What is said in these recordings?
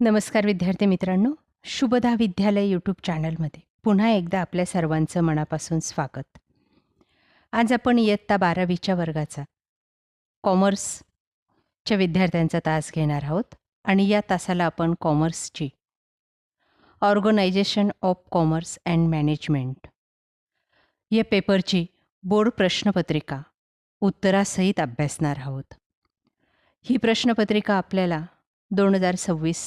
नमस्कार विद्यार्थी मित्रांनो, शुभदा विद्यालय यूट्यूब चॅनलमध्ये पुन्हा एकदा आपल्या सर्वांचं मनापासून स्वागत. आज आपण इयत्ता 12वीच्या वर्गाचा कॉमर्सच्या विद्यार्थ्यांचा तास घेणार आहोत आणि या तासाला आपण कॉमर्सची organisation of commerce and management या पेपरची बोर्ड प्रश्नपत्रिका उत्तरासहित अभ्यासणार आहोत. ही प्रश्नपत्रिका आपल्याला 2026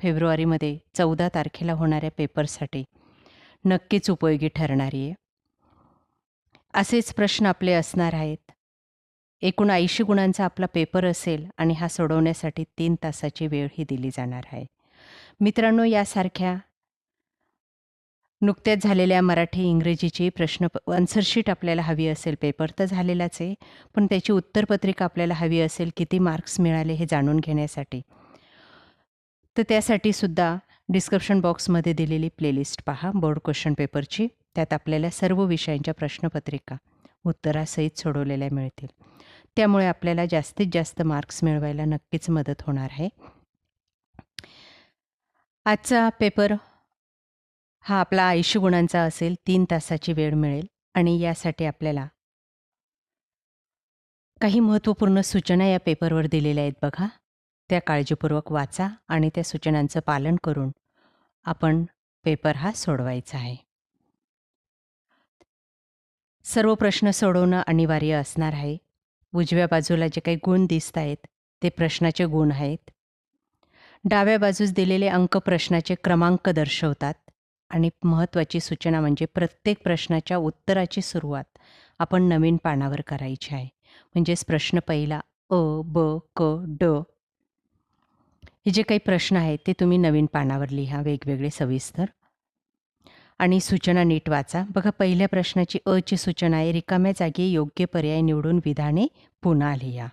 फेब्रुवारीमध्ये 14 तारखेला होणाऱ्या पेपरसाठी नक्कीच उपयोगी ठरणारी आहे. असेच प्रश्न आपले असणार आहेत. एकूण 80 गुणांचा आपला पेपर असेल आणि हा सोडवण्यासाठी 3 तासाची वेळही दिली जाणार आहे. मित्रांनो, यासारख्या नुकत्याच झालेल्या मराठी इंग्रजीची आन्सर शीट आपल्याला हवी असेल, पेपर तर झालेलाच आहे, पण त्याची उत्तरपत्रिका आपल्याला हवी असेल, किती मार्क्स मिळाले हे जाणून घेण्यासाठी. तर त्यासाठी सुद्धा डिस्क्रिप्शन बॉक्समध्ये दिलेली प्लेलिस्ट पहा बोर्ड क्वेश्चन पेपरची. त्यात आपल्याला सर्व विषयांच्या प्रश्नपत्रिका उत्तरासहित सोडवलेल्या मिळतील. त्यामुळे आपल्याला जास्तीत जास्त मार्क्स मिळवायला नक्कीच मदत होणार आहे. आजचा पेपर हा आपला 80 गुणांचा असेल, 3 तासाची वेळ मिळेल आणि यासाठी आपल्याला काही महत्त्वपूर्ण सूचना या पेपरवर दिलेल्या आहेत बघा. त्या काळजीपूर्वक वाचा आणि त्या सूचनांचं पालन करून आपण पेपर हा सोडवायचा आहे. सर्व प्रश्न सोडवणं अनिवार्य असणार आहे. उजव्या बाजूला जे काही गुण दिसत आहेत ते प्रश्नाचे गुण आहेत. डाव्या बाजूस दिलेले अंक प्रश्नाचे क्रमांक दर्शवतात आणि महत्त्वाची सूचना म्हणजे प्रत्येक प्रश्नाच्या उत्तराची सुरुवात आपण नवीन पानावर करायची आहे. म्हणजेच प्रश्न पहिला अ, ब, क, ड हे जे काही प्रश्न आहेत ते तुम्ही नवीन पानावर लिहा, वेगवेगळे सविस्तर. आणि सूचना नीट वाचा. बघा, पहिल्या प्रश्नाची अची सूचना आहे, रिकाम्या जागी योग्य पर्याय निवडून विधाने पुन्हा लिहा.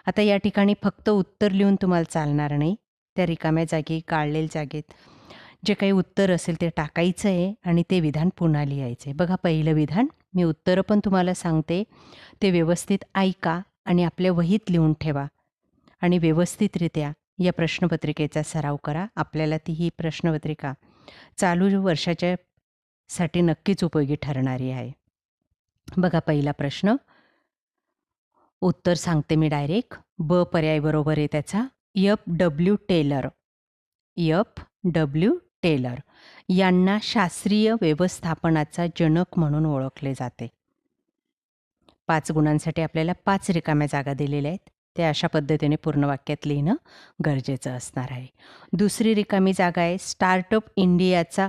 आता या ठिकाणी फक्त उत्तर लिहून तुम्हाला चालणार नाही. त्या रिकाम्या जागी, काढलेल्या जागेत जे काही उत्तर असेल ते टाकायचं आहे आणि ते विधान पुन्हा लिहायचं आहे. बघा, पहिलं विधान, मी उत्तरं पण तुम्हाला सांगते, ते व्यवस्थित ऐका आणि आपल्या वहीत लिहून ठेवा आणि व्यवस्थितरित्या या प्रश्नपत्रिकेचा सराव करा. आपल्याला ही प्रश्नपत्रिका चालू वर्षाच्या साठी नक्कीच उपयोगी ठरणारी आहे. बघा, पहिला प्रश्न, उत्तर सांगते मी डायरेक्ट. ब पर्याय बरोबर आहे त्याचा. F.W. टेलर. F.W. टेलर यांना शास्त्रीय व्यवस्थापनाचा जनक म्हणून ओळखले जाते. 5 गुणांसाठी आपल्याला 5 रिकाम्या जागा दिलेल्या आहेत. ते अशा पद्धतीने पूर्ण वाक्यात लिहिणं गरजेचं असणार आहे. दुसरी रिकामी जागा आहे, स्टार्टअप इंडियाचा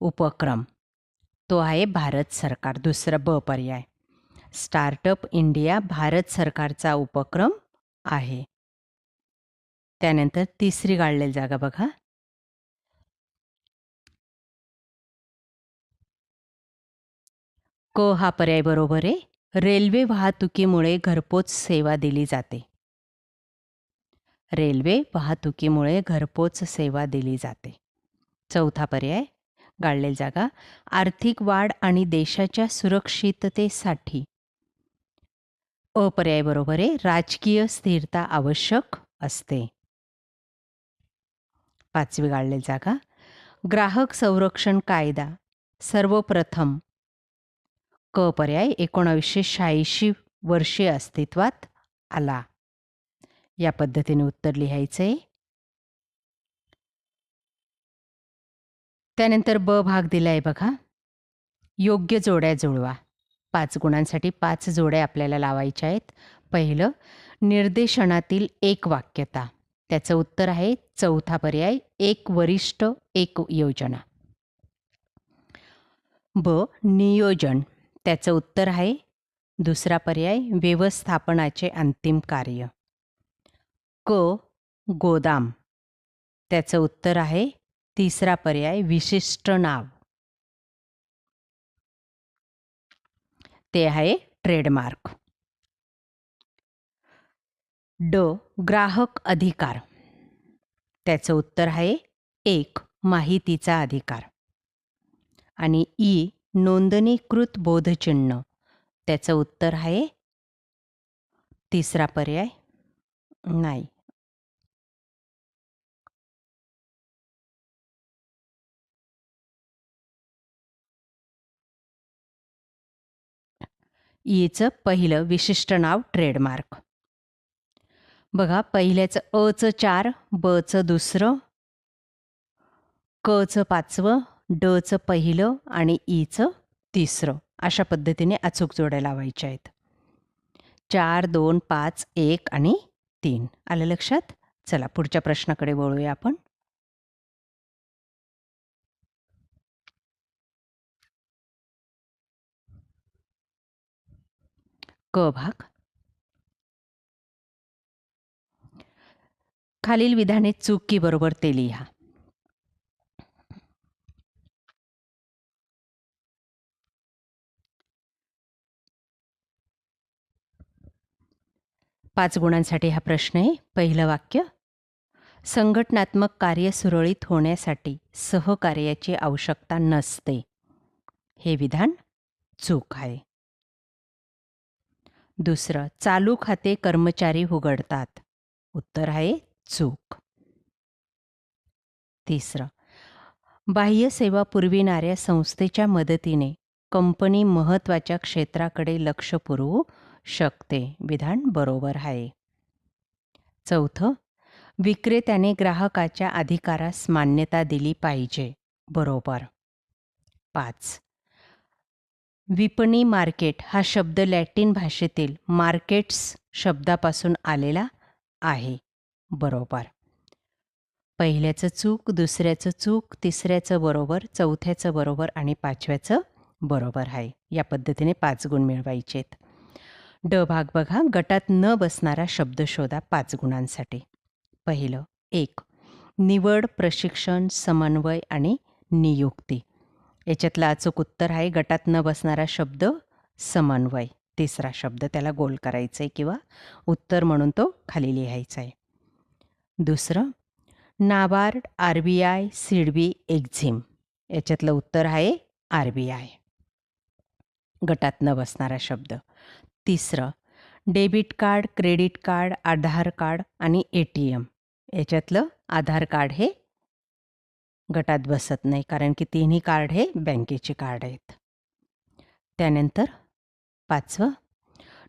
उपक्रम. तो आहे भारत सरकार. दुसरा ब पर्याय, स्टार्टअप इंडिया भारत सरकारचा उपक्रम आहे. त्यानंतर तिसरी गाळलेली जागा बघा, क हा पर्याय बरोबर आहे. रेल्वे वाहतुकीमुळे घरपोच सेवा दिली जाते. रेल्वे वाहतुकीमुळे घरपोच सेवा दिली जाते. चौथा पर्याय, गाळलेली जागा, आर्थिक वाढ आणि देशाच्या सुरक्षिततेसाठी. पर्याय बरोबर आहे, राजकीय स्थिरता आवश्यक असते. 5वी गाळलेली जागा, ग्राहक संरक्षण कायदा सर्वप्रथम, क पर्याय, 1986 वर्षी अस्तित्वात आला. या पद्धतीने उत्तर लिहायचे. त्यानंतर ब भाग दिला आहे बघा, योग्य जोड्या जुळवा. 5 गुणांसाठी 5 जोड्या आपल्याला लावायच्या आहेत. पहिलं, निर्देशनातील एक वाक्यता. त्याचं उत्तर आहे चौथा पर्याय, एक वरिष्ठ एक योजना. ब, नियोजन. त्याचं उत्तर आहे दुसरा पर्याय, व्यवस्थापनाचे अंतिम कार्य. क, गोदाम. त्याचं उत्तर आहे तिसरा पर्याय, विशिष्ट नाव. ते आहे ट्रेडमार्क. ड, ग्राहक अधिकार. त्याचं उत्तर आहे एक, माहितीचा अधिकार. आणि ई, नोंदणीकृत बोधचिन्ह. त्याचं उत्तर आहे तिसरा पर्याय, नाही, ईचं पहिलं विशिष्ट नाव ट्रेडमार्क. बघा, पहिल्याचं अचं 4, बचं दुसरं, कचं 5वं, डचं पहिलं आणि ईचं तिसरं. अशा पद्धतीने अचूक जोड्या लावायच्या आहेत. 4, 2, 5, 1 आणि 3. आलं लक्षात? चला पुढच्या प्रश्नाकडे वळूया आपण. क भाग. खालील विधाने चूक की बरोबर ते लिहा. पाच गुणांसाठी हा प्रश्न आहे. पहिलं वाक्य, संघटनात्मक कार्य सुरळीत होण्यासाठी सहकार्याची आवश्यकता नसते. हे विधान चूक आहे. दुसरं, चालू खाते कर्मचारी उघडतात. उत्तर आहे चूक. तिसरं, बाह्य सेवा पुरविणाऱ्या संस्थेच्या मदतीने कंपनी महत्त्वाच्या क्षेत्राकडे लक्ष पुरवू शकते. विधान बरोबर आहे. चौथं, विक्रेत्याने ग्राहकाच्या अधिकारास मान्यता दिली पाहिजे. बरोबर. 5. विपणी मार्केट हा शब्द लॅटिन भाषेतील मार्केट्स शब्दापासून आलेला आहे. बरोबर. पहिल्याचं चूक, दुसऱ्याचं चूक, तिसऱ्याचं बरोबर, चौथ्याचं बरोबर आणि पाचव्याचं बरोबर आहे. या पद्धतीने 5 गुण मिळवायचेत. ड भाग बघा, गटात न बसणारा शब्द शोधा 5 गुणांसाठी. पहिलं, 1. निवड, प्रशिक्षण, समन्वय आणि नियुक्ती. याच्यातलं अचूक उत्तर आहे गटात न बसणारा शब्द समन्वय. तिसरा शब्द त्याला गोल करायचा आहे किंवा उत्तर म्हणून तो खाली लिहायचा आहे. दुसरं, नाबार्ड, RBI, सिडबी, एक्झिम. याच्यातलं उत्तर आहे RBI. गटात न बसणारा शब्द. तिसरं, डेबिट कार्ड, क्रेडिट कार्ड, आधार कार्ड आणि ATM. याच्यातलं आधार कार्ड हे गटात बसत नाही कारण की तिन्ही कार्ड हे बँकेचे कार्ड आहेत. त्यानंतर 5वं,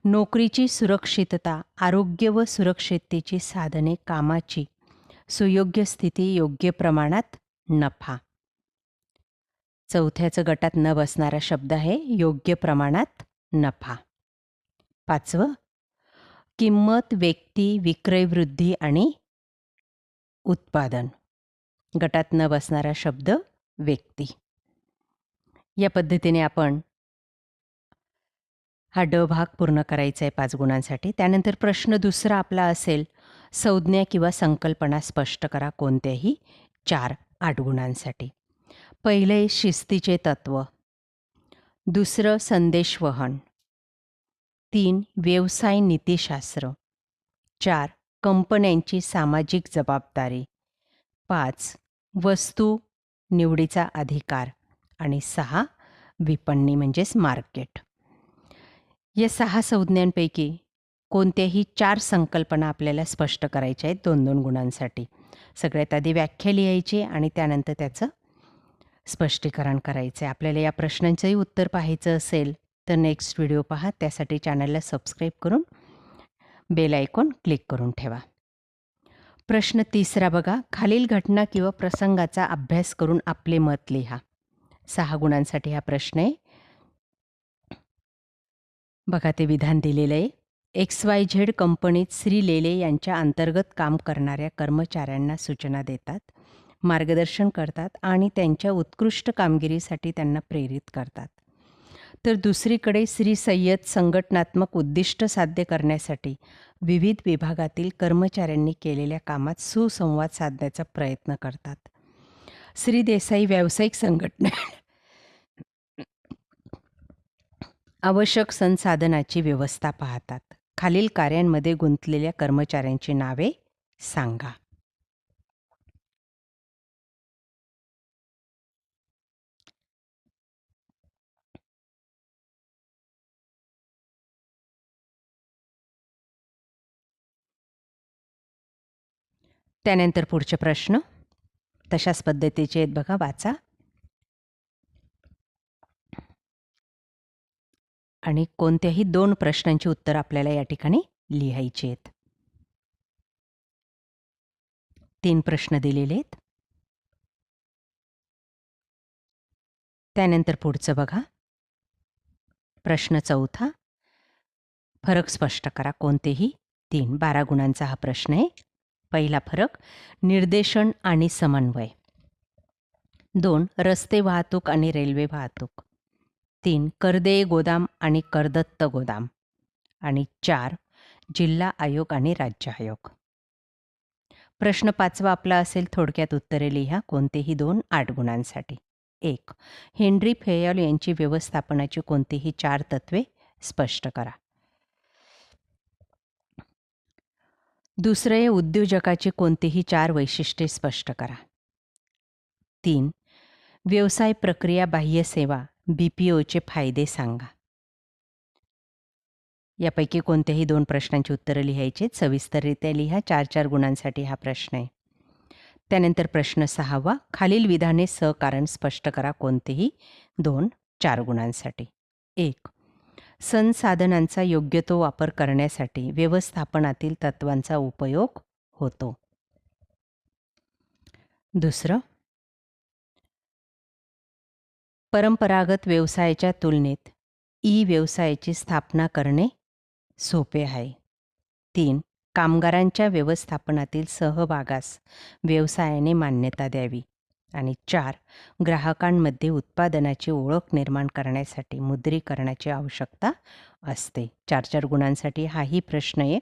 नोकरीची सुरक्षितता, आरोग्य व सुरक्षिततेची साधने, कामाची सुयोग्य स्थिती, योग्य प्रमाणात नफा. चौथ्याचं गटात न बसणारा शब्द आहे योग्य प्रमाणात नफा. 5वं, किंमत, व्यक्ती, विक्रय वृद्धी आणि उत्पादन. गटात न बसणारा शब्द व्यक्ती. या पद्धतीने आपण हा ड भाग पूर्ण करायचा आहे 5 गुणांसाठी. त्यानंतर प्रश्न दुसरा आपला असेल, संज्ञा किंवा संकल्पना स्पष्ट करा कोणत्याही 4 8 गुणांसाठी. पहिले, शिस्तीचे तत्त्व. दुसरं, संदेशवहन. 3, व्यवसाय नीतिशास्त्र. 4, कंपन्यांची सामाजिक जबाबदारी. 5, वस्तू निवडीचा अधिकार. आणि 6, विपणनी म्हणजेच मार्केट. या 6 संज्ञांपैकी कोणत्याही 4 संकल्पना आपल्याला स्पष्ट करायच्या आहेत 2-2 गुणांसाठी. सगळ्यात आधी व्याख्या लिहायची आणि त्यानंतर त्याचं स्पष्टीकरण करायचं आहे. आपल्याला या प्रश्नांचंही उत्तर पाहायचं असेल तर नेक्स्ट व्हिडिओ पहा. त्यासाठी चॅनलला सबस्क्राईब करून बेल आयकॉन क्लिक करून ठेवा. प्रश्न तिसरा बघा, खालील घटना किंवा प्रसंगाचा अभ्यास करून आपले मत लिहा. 6 गुणांसाठी हा प्रश्न आहे. बघा, ते विधान दिलेलं आहे. XYZ कंपनीत श्री लेले यांच्या अंतर्गत काम करणाऱ्या कर्मचाऱ्यांना सूचना देतात, मार्गदर्शन करतात आणि त्यांच्या उत्कृष्ट कामगिरीसाठी त्यांना प्रेरित करतात. तर दुसरीकडे श्री सय्यद संघटनात्मक उद्दिष्ट साध्य करण्यासाठी विविध विभागातील कर्मचाऱ्यांनी केलेल्या कामात सुसंवाद साधण्याचा प्रयत्न करतात. श्री देसाई व्यावसायिक संघटना आवश्यक संसाधनाची व्यवस्था पाहतात. खालील कार्यांमध्ये गुंतलेल्या कर्मचाऱ्यांची नावे सांगा. त्यानंतर पुढचे प्रश्न तशाच पद्धतीचे आहेत बघा, वाचा. आणि कोणत्याही 2 प्रश्नांची उत्तरं आपल्याला या ठिकाणी लिहायची आहेत. 3 प्रश्न दिलेले आहेत. त्यानंतर पुढचं बघा. प्रश्न 4. फरक स्पष्ट करा. कोणतेही 3. 12 गुणांचा हा प्रश्न आहे. पहिला फरक, निर्देशन आणि समन्वय. 2. रस्ते वाहतूक आणि रेल्वे वाहतूक. 3. करदेय गोदाम आणि करदत्त गोदाम. आणि 4. जिल्हा आयोग आणि राज्य आयोग. प्रश्न 5वा आपला असेल, थोडक्यात उत्तरे लिहा. कोणतेही 2 8 गुणांसाठी. 1. हेनरी फेयल यांची व्यवस्थापनाची कोणतीही 4 तत्वे स्पष्ट करा. दुसरे, उद्योजकाची कोणतीही 4 वैशिष्ट्ये स्पष्ट करा. 3. व्यवसाय प्रक्रिया बाह्य सेवा BPOचे फायदे सांगा. यापैकी कोणत्याही 2 प्रश्नांची उत्तरं लिहायची आहेत. सविस्तररित्या लिहा. 4-4 गुणांसाठी हा प्रश्न आहे. त्यानंतर प्रश्न 6वा, खालील विधाने सहकारण स्पष्ट करा. कोणतेही 2 4 गुणांसाठी. 1. संसाधनांचा योग्य तो वापर करण्यासाठी व्यवस्थापनातील तत्वांचा उपयोग होतो. दुसरं, परंपरागत व्यवसायाच्या तुलनेत व्यवसायाची स्थापना करणे सोपे आहे. 3. कामगारांच्या व्यवस्थापनातील सहभागास व्यवसायाने मान्यता द्यावी. आणि 4. ग्राहकांमध्ये उत्पादनाची ओळख निर्माण करण्यासाठी मुद्रीकरणाची आवश्यकता असते. 4-4 गुणांसाठी हाही प्रश्न आहे.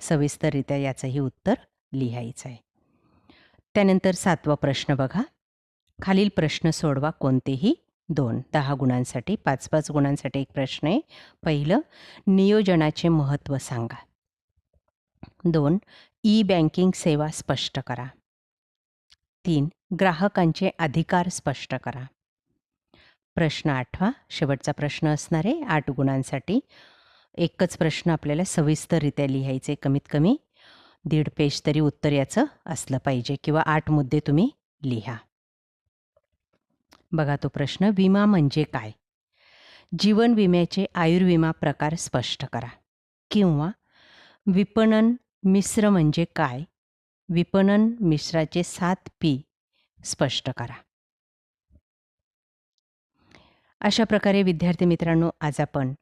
सविस्तररित्या याचंही उत्तर लिहायचं आहे. त्यानंतर 7वा प्रश्न बघा. खालील प्रश्न सोडवा. कोणतेही 2 10 गुणांसाठी. 5-5 गुणांसाठी एक प्रश्न आहे. पहिलं, नियोजनाचे महत्त्व सांगा. 2. बँकिंग सेवा स्पष्ट करा. 3. ग्राहकांचे अधिकार स्पष्ट करा. प्रश्न 8वा, शेवटचा प्रश्न असणार आहे 8 गुणांसाठी. एकच प्रश्न आपल्याला सविस्तररित्या लिहायचे. कमीत कमी 1.5 पेज तरी उत्तर याचं असलं पाहिजे, किंवा 8 मुद्दे तुम्ही लिहा. बघा तो प्रश्न. विमा म्हणजे काय? जीवन विम्याचे आयुर्विमा प्रकार स्पष्ट करा. किंवा विपणन मिश्र म्हणजे काय? विपणन मिश्राचे 7 P स्पष्ट करा. अशा प्रकारे विद्यार्थी मित्रांनो, आज आपण